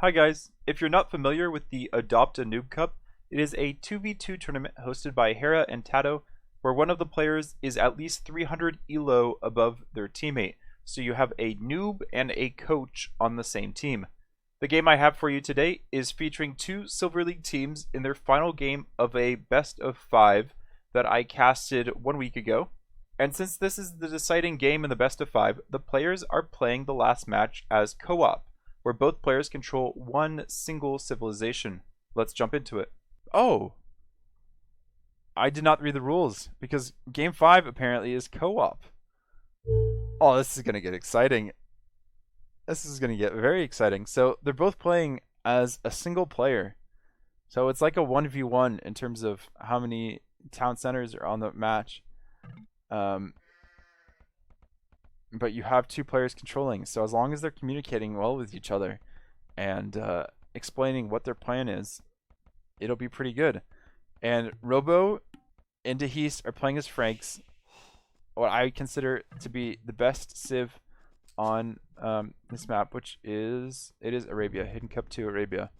Hi guys, if you're not familiar with the Adopt A Noob Cup, it is a 2v2 tournament hosted by Hera and TaToH where one of the players is at least 300 elo above their teammate, so you have a noob and a coach on the same team. The game I have for you today is featuring two Silver League teams in their final game of a best of 5 that I casted 1 week ago. And since this is the deciding game in the best of 5, the players are playing the last match as co-op, where both players control one single civilization. Let's jump into it. Oh, I did not read the rules because game 5 apparently is co-op. Oh, this is going to get exciting. This is going to get very exciting. So they're both playing as a single player. So it's like a 1v1 in terms of how many town centers are on the match. But you have two players controlling. So as long as they're communicating well with each other and explaining what their plan is, it'll be pretty good. And Robo and TaToH are playing as Franks, what I consider to be the best civ on this map, which is Arabia, Hidden Cup 2 Arabia.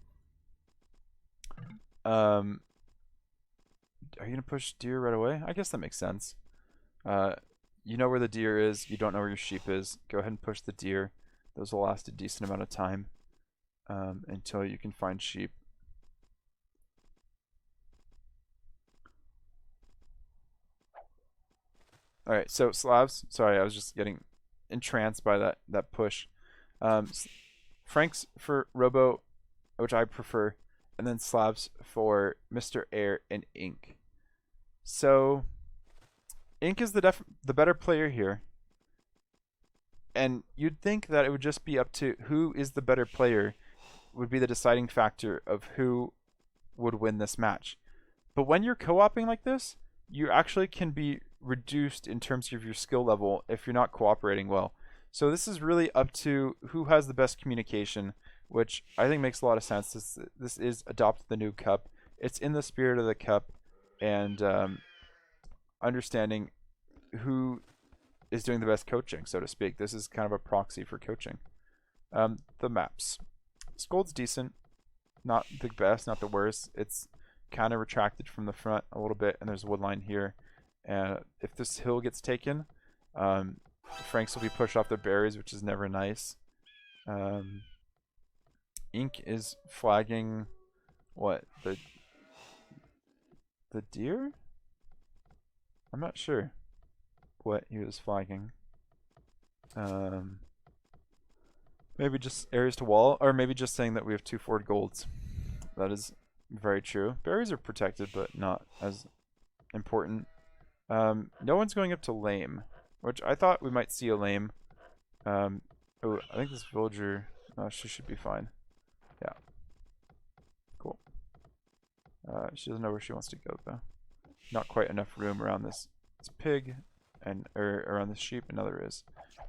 Are you gonna push deer right away? I guess that makes sense. You know where the deer is. You don't know where your sheep is. Go ahead and push the deer. Those will last a decent amount of time until you can find sheep. Alright, so Slavs. Sorry, I was just getting entranced by that push. Franks for Robo, which I prefer, and then Slavs for Mr. Air and Ink. So Ink is the better player here. And you'd think that it would just be up to who is the better player would be the deciding factor of who would win this match. But when you're co-oping like this, you actually can be reduced in terms of your skill level if you're not cooperating well. So this is really up to who has the best communication, which I think makes a lot of sense. This is Adopt the Noob Cup. It's in the spirit of the cup, and understanding who is doing the best coaching, so to speak. This is kind of a proxy for coaching. The maps. sQad's decent. Not the best, not the worst. It's kind of retracted from the front a little bit, and there's a wood line here. And if this hill gets taken, Franks will be pushed off their berries, which is never nice. Ink is flagging what? The deer? I'm not sure what he was flagging. Maybe just areas to wall, or maybe just saying that we have 2 forward golds. That is very true. Berries are protected, but not as important. No one's going up to lame, which I thought we might see a lame. Oh, I think this villager, she should be fine. Yeah. Cool. She doesn't know where she wants to go, though. Not quite enough room around this pig and around the sheep, and there is.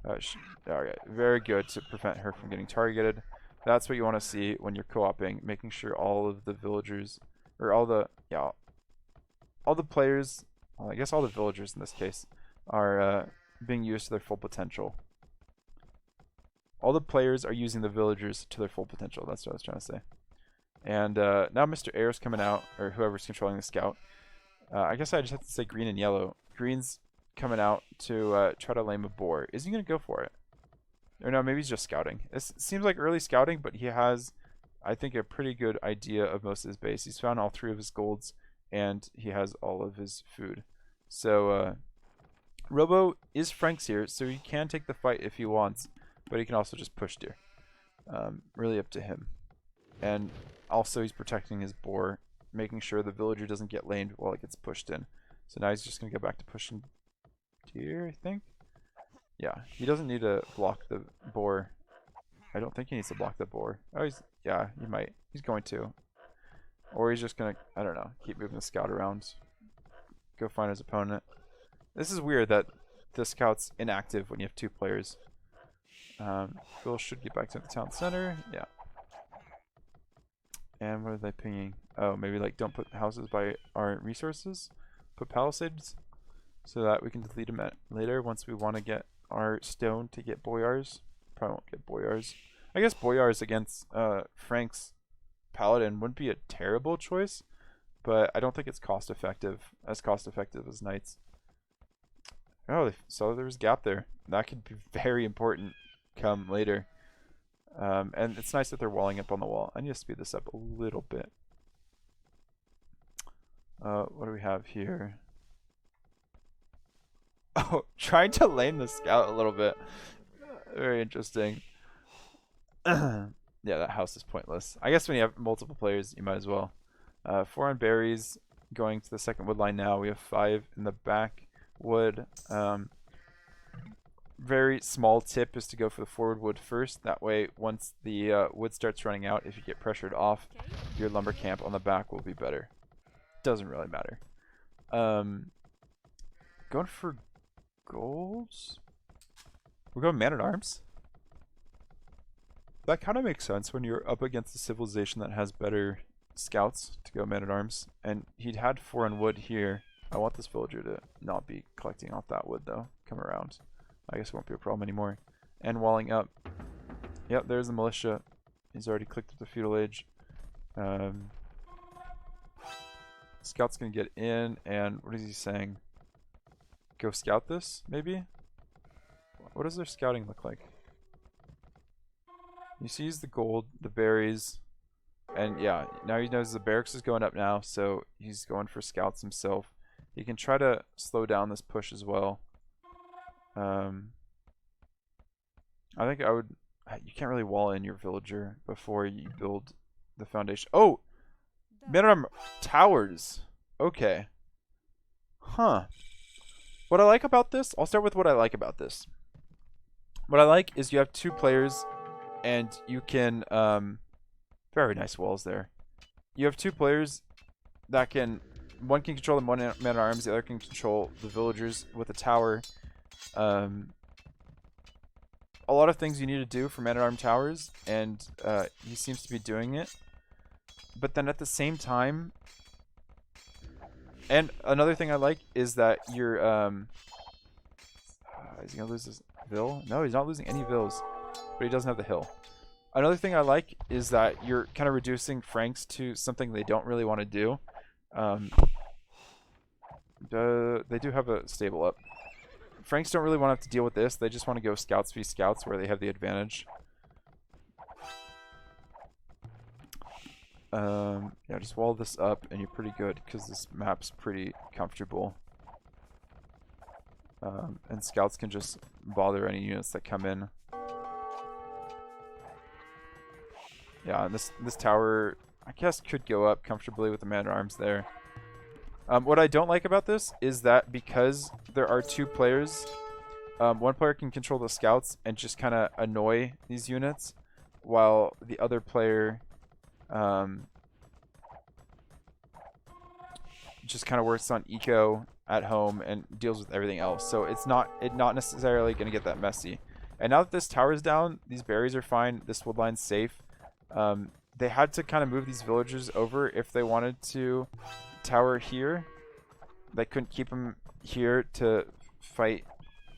Alright, very good to prevent her from getting targeted. That's what you want to see when you're co-oping, making sure all of the villagers, or all the players, well, I guess all the villagers in this case, are being used to their full potential. All the players are using the villagers to their full potential. That's what I was trying to say. And now Mr. Air's coming out, or whoever's controlling the scout. I guess I just have to say green and yellow. Green's coming out to try to lame a boar. Is he going to go for it? Or no, maybe he's just scouting. This seems like early scouting, but he has, I think, a pretty good idea of most of his base. He's found all 3 of his golds, and he has all of his food. So Robo is Franks here, so he can take the fight if he wants, but he can also just push deer. Really up to him. And also he's protecting his boar, making sure the villager doesn't get lamed while it gets pushed in. So now he's just going to go back to pushing deer, I think. Yeah, he doesn't need to block the boar. I don't think he needs to block the boar. Oh, yeah, he might. He's going to. Or he's just going to, I don't know, keep moving the scout around. Go find his opponent. This is weird that the scout's inactive when you have 2 players. Phil should get back to the town center. Yeah. And what are they pinging? Oh, maybe like don't put houses by our resources. Put palisades so that we can delete them later once we want to get our stone to get boyars. Probably won't get boyars. I guess Boyars against Frank's Paladin wouldn't be a terrible choice, but I don't think it's cost effective as Knights. Oh, so there was a gap there. That could be very important come later. And it's nice that they're walling up on the wall. I need to speed this up a little bit. What do we have here? Oh, trying to lane the scout a little bit. Very interesting. Yeah, that house is pointless. I guess when you have multiple players, you might as well. 4 on berries, going to the second wood line now. We have 5 in the back wood. Very small tip is to go for the forward wood first. That way, once the wood starts running out, if you get pressured off, your lumber camp on the back will be better. Doesn't really matter. Going for golds? We're going man-at-arms? That kind of makes sense when you're up against a civilization that has better scouts to go man-at-arms. And he'd had 4 on wood here. I want this villager to not be collecting off that wood, though. Come around. I guess it won't be a problem anymore. And walling up. Yep, there's the militia. He's already clicked up the feudal age. Scout's going to get in, and what is he saying? Go scout this, maybe? What does their scouting look like? He sees the gold, the berries, and yeah, now he knows the barracks is going up now, so he's going for scouts himself. He can try to slow down this push as well. I think I would... You can't really wall in your villager before you build the foundation. Oh! Man-at-arm towers. Okay. Huh. What I like about this... I'll start with what I like about this. What I like is you have 2 players and you can... very nice walls there. You have 2 players that can... One can control the man-at-arms, the other can control the villagers with a tower. A lot of things you need to do for man-at-arm towers, and he seems to be doing it. But then at the same time, and another thing I like is that you're is he gonna lose his vill? No, he's not losing any vills, but he doesn't have the hill. Another thing I like is that you're kind of reducing Franks to something they don't really want to do. They do have a stable up. Franks don't really want to have to deal with this. They just want to go scouts v scouts where they have the advantage. Yeah, just wall this up and you're pretty good because this map's pretty comfortable. And scouts can just bother any units that come in. Yeah, and this tower, I guess, could go up comfortably with the man-at-arms there. What I don't like about this is that because there are 2 players, one player can control the scouts and just kind of annoy these units, while the other player just kind of works on eco at home and deals with everything else. So it's not necessarily going to get that messy. And now that this tower is down, these berries are fine. This wood line's safe. They had to kind of move these villagers over if they wanted to tower here. They couldn't keep them here to fight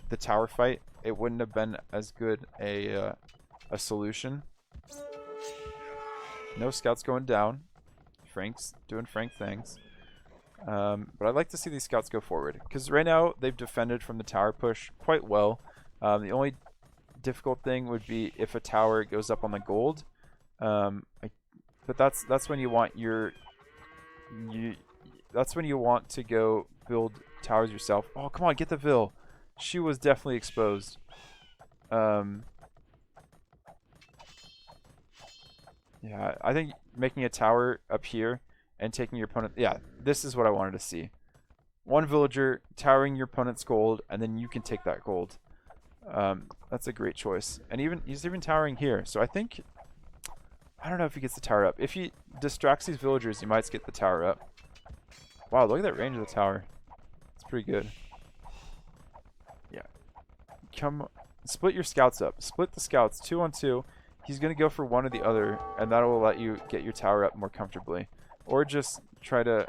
the tower fight. It wouldn't have been as good a solution. No scouts going down. Frank's doing Frank things. But I'd like to see these scouts go forward because right now they've defended from the tower push quite well. The only difficult thing would be if a tower goes up on the gold. But that's when you want that's when you want to go build towers yourself. Oh, come on, get the Vill. She was definitely exposed. Yeah, I think making a tower up here and taking your opponent... Yeah, this is what I wanted to see. One villager towering your opponent's gold, and then you can take that gold. That's a great choice. And he's even towering here. So I think... I don't know if he gets the tower up. If he distracts these villagers, he might get the tower up. Wow, look at that range of the tower. It's pretty good. Yeah. Split your scouts up. Split the scouts 2 on 2. He's going to go for one or the other, and that will let you get your tower up more comfortably. Or just try to...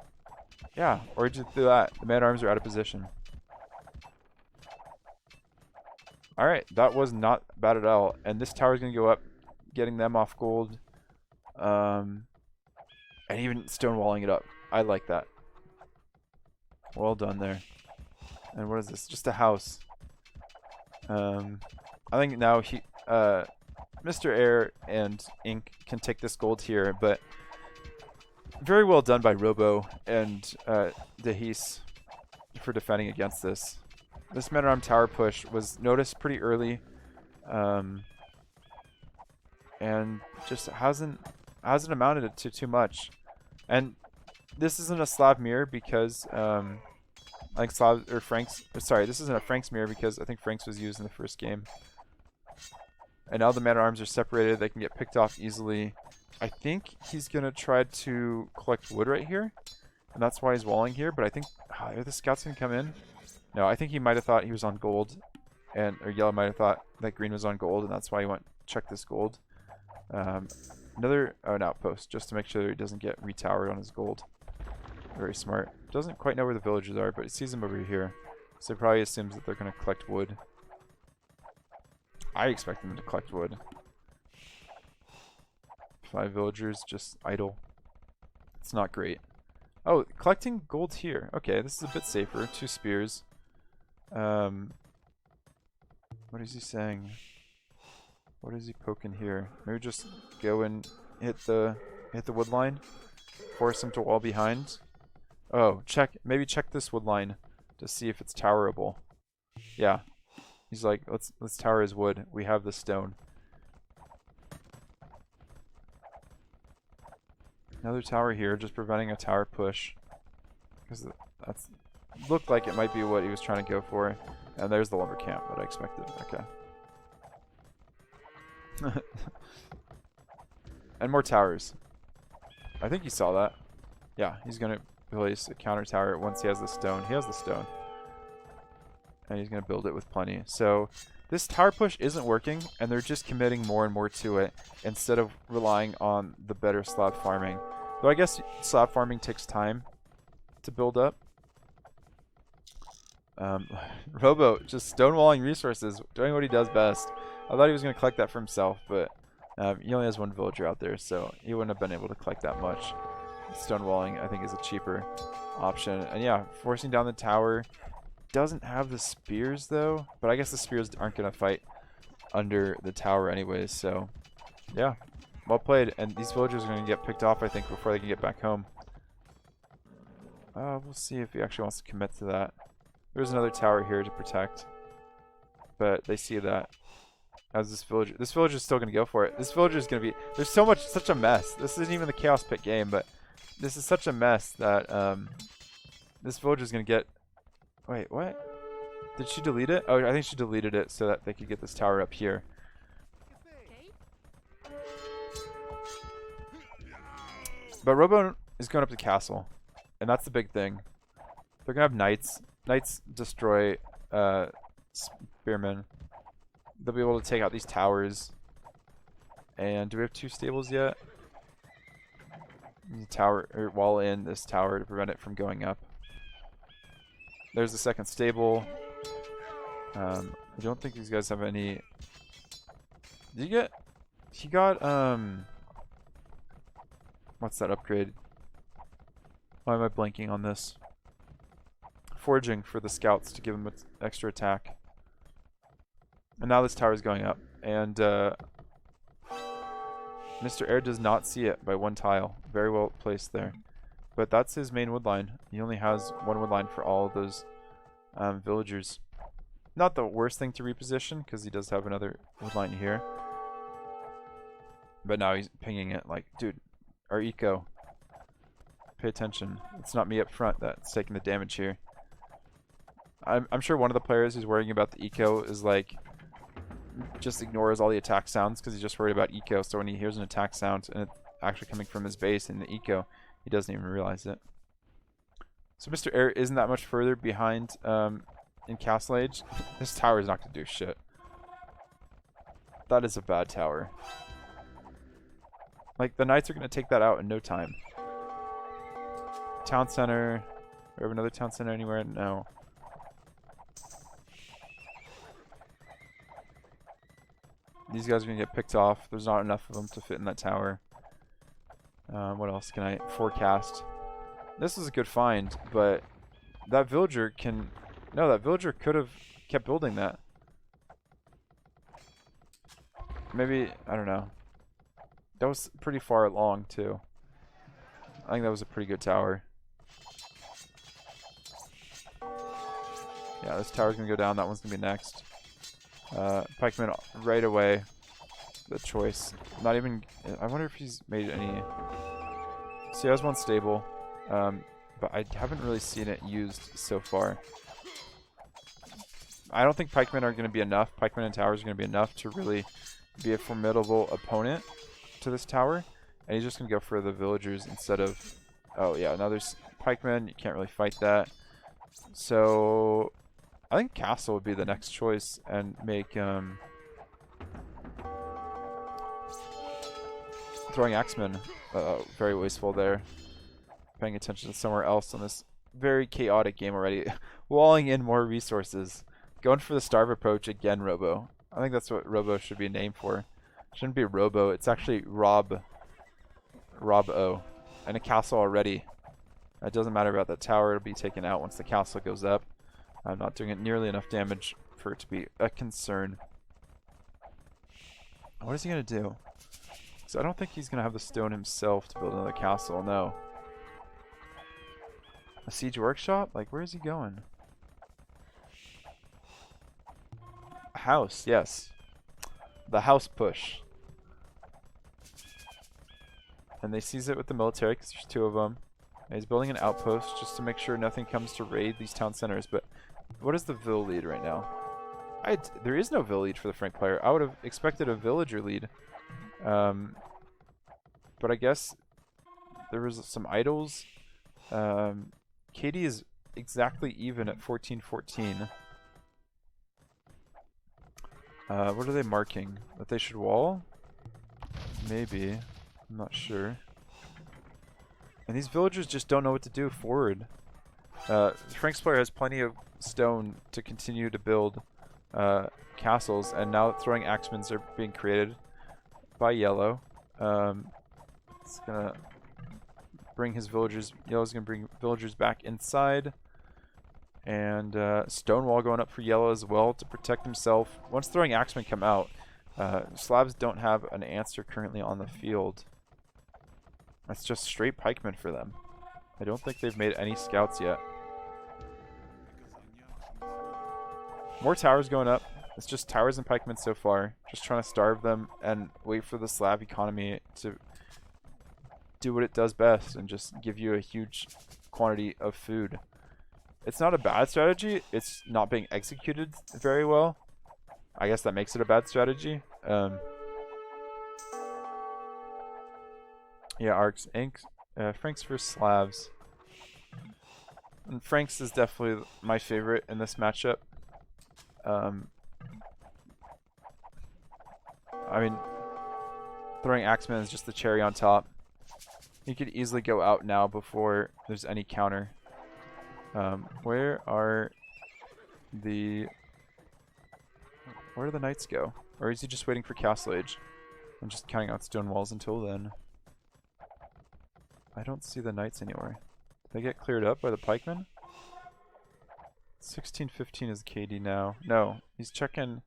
Yeah, or just do that. The man-at-arms are out of position. Alright, that was not bad at all. And this tower is going to go up, getting them off gold. And even stonewalling it up. I like that. Well done there. And what is this? Just a house. I think now Mr. Air and Ink can take this gold here, but very well done by Robo and TaToH for defending against this. This men-at-arm tower push was noticed pretty early, and just hasn't amounted to too much. And this isn't a Slav mirror because I think Slav or Frank's. Sorry, this isn't a Frank's mirror because I think Frank's was used in the first game. And now the men-at-arms are separated; they can get picked off easily. I think he's gonna try to collect wood right here, and that's why he's walling here. But I think are the scouts gonna come in? No, I think he might have thought he was on gold, or yellow might have thought that green was on gold, and that's why he went check this gold. An outpost just to make sure that he doesn't get retowered on his gold. Very smart. Doesn't quite know where the villagers are, but he sees them over here, so he probably assumes that they're gonna collect wood. I expect them to collect wood. 5 villagers just idle. It's not great. Oh, collecting gold here. Okay, this is a bit safer. 2 spears. What is he saying? What is he poking here? Maybe just go and hit the wood line. Force him to wall behind. Oh, maybe check this wood line to see if it's towerable. Yeah. He's like, let's tower his wood. We have the stone. Another tower here, just preventing a tower push. Because that's looked like it might be what he was trying to go for. And there's the lumber camp that I expected. Okay. And more towers. I think he saw that. Yeah, he's going to place a counter tower once he has the stone. He has the stone. And he's going to build it with plenty. So this tower push isn't working, and they're just committing more and more to it instead of relying on the better slab farming. Though I guess slab farming takes time to build up. Robo just stonewalling resources, doing what he does best. I thought he was going to collect that for himself, but he only has 1 villager out there, so he wouldn't have been able to collect that much. Stonewalling, I think, is a cheaper option. And yeah, forcing down the tower. Doesn't have the spears, though, but I guess the spears aren't going to fight under the tower anyways, so yeah. Well played, and these villagers are going to get picked off, I think, before they can get back home. We'll see if he actually wants to commit to that. There's another tower here to protect, but they see that as this villager is still going to go for it. This villager is going to be, there's such a mess. This isn't even the Chaos Pit game, but this is such a mess that this villager is going to get. Wait, what? Did she delete it? Oh, I think she deleted it so that they could get this tower up here. But Robo is going up to castle, and that's the big thing. They're going to have knights. Knights destroy spearmen. They'll be able to take out these towers. And do we have 2 stables yet? Tower, or wall in this tower to prevent it from going up. There's the second stable. I don't think these guys have any. Did you get? He got what's that upgrade? Why am I blanking on this? Foraging for the scouts to give them extra attack. And now this tower is going up, and Mr. Air does not see it by 1 tile. Very well placed there. But that's his main wood line. He only has 1 wood line for all of those villagers. Not the worst thing to reposition, because he does have another wood line here. But now he's pinging it like, dude, our eco. Pay attention. It's not me up front that's taking the damage here. I'm sure one of the players who's worrying about the eco is like, just ignores all the attack sounds because he's just worried about eco. So when he hears an attack sound and it's actually coming from his base in the eco, he doesn't even realize it. So Mr. Air isn't that much further behind in Castle Age. This tower is not going to do shit. That is a bad tower. Like, the knights are going to take that out in no time. Town center. Do we have another town center anywhere? No. These guys are going to get picked off. There's not enough of them to fit in that tower. What else can I forecast? This is a good find, but that villager can... No, that villager could have kept building that. Maybe, I don't know. That was pretty far along, too. I think that was a pretty good tower. Yeah, this tower's going to go down. That one's going to be next. Pikeman right away. The choice. Not even... I wonder if he's made any... So he has one stable. But I haven't really seen it used so far. I don't think pikemen are going to be enough. Pikemen and towers are going to be enough to really be a formidable opponent to this tower. And he's just going to go for the villagers instead of... Oh, yeah, now there's pikemen. You can't really fight that. So... I think castle would be the next choice and make throwing axemen very wasteful there. Paying attention to somewhere else on this very chaotic game already. Walling in more resources. Going for the starve approach again, Robo. I think that's what Robo should be named for. Shouldn't be Robo. It's actually Rob-O. And a castle already. It doesn't matter about that tower. It'll be taken out once the castle goes up. I'm not doing it nearly enough damage for it to be a concern. What is he going to do? Because I don't think he's going to have the stone himself to build another castle. No. A siege workshop? Like, where is he going? A house, yes. The house push. And they seize it with the military because there's 2 of them. And he's building an outpost just to make sure nothing comes to raid these town centers. But what is the vill lead right now? There is no vill lead for the Frank player. I would have expected a villager lead. But I guess there was some idols. Katie is exactly even at 14-14. What are they marking? That they should wall? Maybe. I'm not sure. And these villagers just don't know what to do forward. Frank's player has plenty of stone to continue to build castles, and now throwing axemen are being created by Yellow. It's gonna bring his villagers. Yellow's gonna bring villagers back inside, and Stonewall going up for Yellow as well to protect himself. Once throwing axemen come out, Slavs don't have an answer currently on the field. That's just straight pikemen for them. I don't think they've made any scouts yet. More towers going up. It's just towers and pikemen so far. Just trying to starve them and wait for the Slav economy to do what it does best and just give you a huge quantity of food. It's not a bad strategy. It's not being executed very well. I guess that makes it a bad strategy. Yeah, Arcs, Inks, Franks for Slavs. And Franks is definitely my favorite in this matchup. I mean, throwing Axeman is just the cherry on top. He could easily go out now before there's any counter. Where do the knights go? Or is he just waiting for Castle Age? I'm just counting out stone walls until then. I don't see the knights anywhere. Did they get cleared up by the pikemen? 16-15 is KD now. No, he's checking...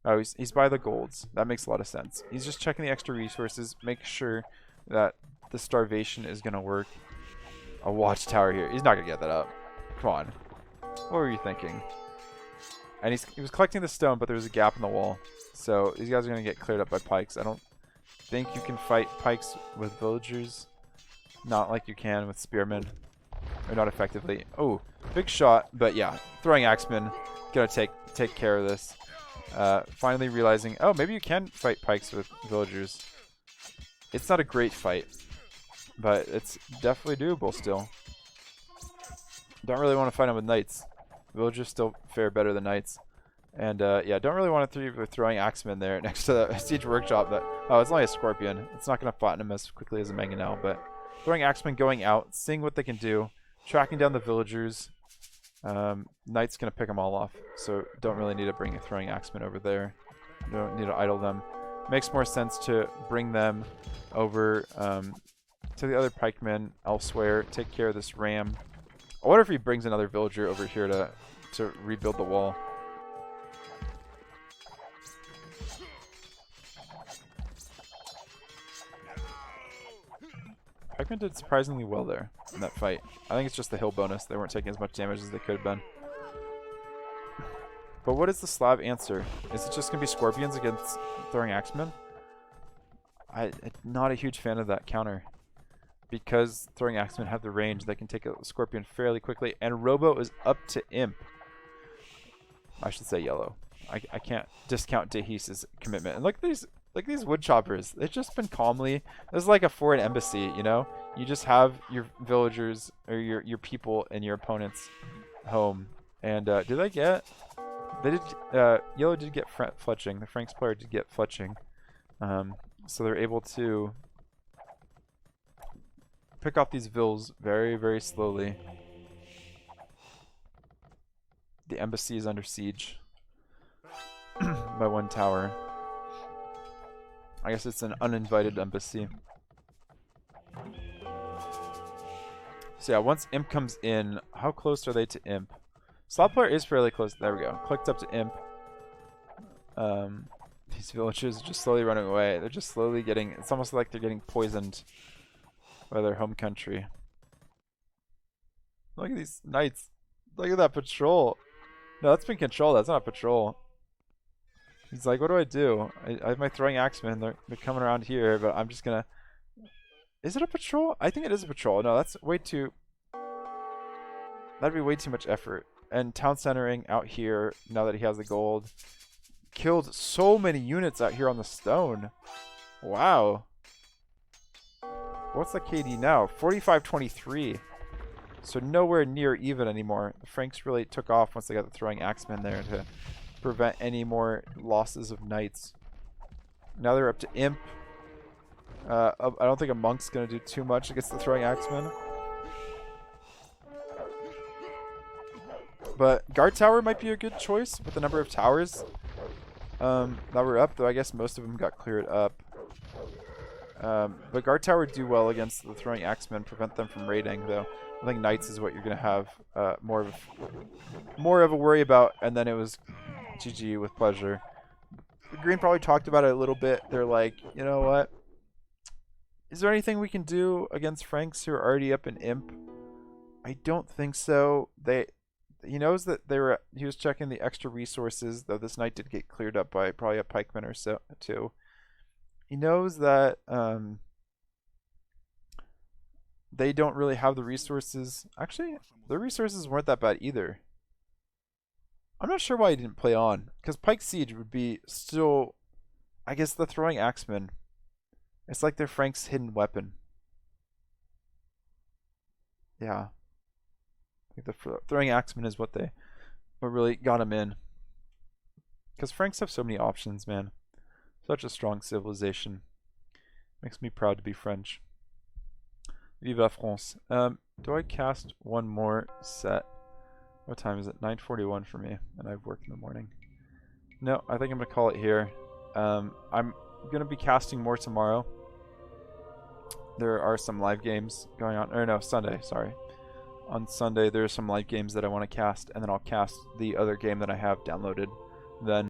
Oh, he's by the golds. That makes a lot of sense. He's just checking the extra resources, make sure that the starvation is going to work. A watchtower here. He's not going to get that up. Come on. What were you thinking? And he was collecting the stone, but there was a gap in the wall. So these guys are going to get cleared up by pikes. I don't think you can fight pikes with villagers. Not like you can with spearmen. Or not effectively. Oh, big shot. But yeah, throwing axemen. Going to take care of this. Finally realizing, oh, maybe you can fight pikes with villagers. It's not a great fight, but it's definitely doable still. Don't really want to fight them with knights. Villagers still fare better than knights. And yeah, don't really want to throwing axemen there next to the siege workshop. But oh, it's only a scorpion. It's not going to flatten him as quickly as a mangonel. But throwing axemen going out, seeing what they can do, tracking down the villagers. Knight's going to pick them all off, so don't really need to bring a throwing axeman over there. don't need to idle them. Makes more sense to bring them over to the other pikemen elsewhere. Take care of this ram. I wonder if he brings another villager over here to rebuild the wall. Pikemen did surprisingly well there in that fight. I think it's just the hill bonus. They weren't taking as much damage as they could have been. But what is the Slav answer? Is it just going to be scorpions against throwing axemen? I'm not a huge fan of that counter. Because throwing axemen have the range, they can take a scorpion fairly quickly. And Robo is up to imp. I should say yellow. I can't discount TaToH's commitment. And look at these wood choppers. They've just been calmly. This is like a foreign embassy, you know? You just have your villagers or your people in your opponent's home. And did they get? They did. Yellow did get fletching. The Franks player did get fletching. So they're able to pick off these vills very, very slowly. The embassy is under siege by one tower. I guess it's an uninvited embassy. So yeah, once imp comes in, how close are they to imp? Slot player is fairly close. There we go. Clicked up to imp. These villagers are just slowly running away. They're just slowly getting... It's almost like they're getting poisoned by their home country. Look at these knights. Look at that patrol. No, that's been control. That's not patrol. He's like, what do I do? I have my throwing axemen. They're coming around here, but I'm just gonna... Is it a patrol? I think it is a patrol. No, that's way too... That'd be way too much effort. And town centering out here, now that he has the gold. Killed so many units out here on the stone. Wow. What's the KD now? 45-23. So nowhere near even anymore. The Franks really took off once they got the throwing axemen there to prevent any more losses of knights. Now they're up to imp. I don't think a monk's going to do too much against the throwing axemen. But guard tower might be a good choice with the number of towers that were up, though I guess most of them got cleared up. But guard tower do well against the throwing axemen, prevent them from raiding, though. I think knights is what you're going to have more of a worry about, and then it was GG with pleasure. Green probably talked about it a little bit. They're like, you know what? Is there anything we can do against Franks who are already up in imp? I don't think so. He knows that he was checking the extra resources, though this knight did get cleared up by probably a pikeman or so too. He knows that they don't really have the resources. Actually, the resources weren't that bad either. I'm not sure why he didn't play on, because Pike Siege would be still, I guess, the throwing axemen. It's like their Frank's hidden weapon. Yeah. I think the throwing axemen is what really got him in. Because Franks have so many options, man. Such a strong civilization. Makes me proud to be French. Vive la France. Do I cast one more set? What time is it? 9:41 for me, and I have work in the morning. No, I think I'm going to call it here. I'm going to be casting more tomorrow. There are some live games going on. Or no, Sunday, sorry. On Sunday, there are some live games that I want to cast, and then I'll cast the other game that I have downloaded then.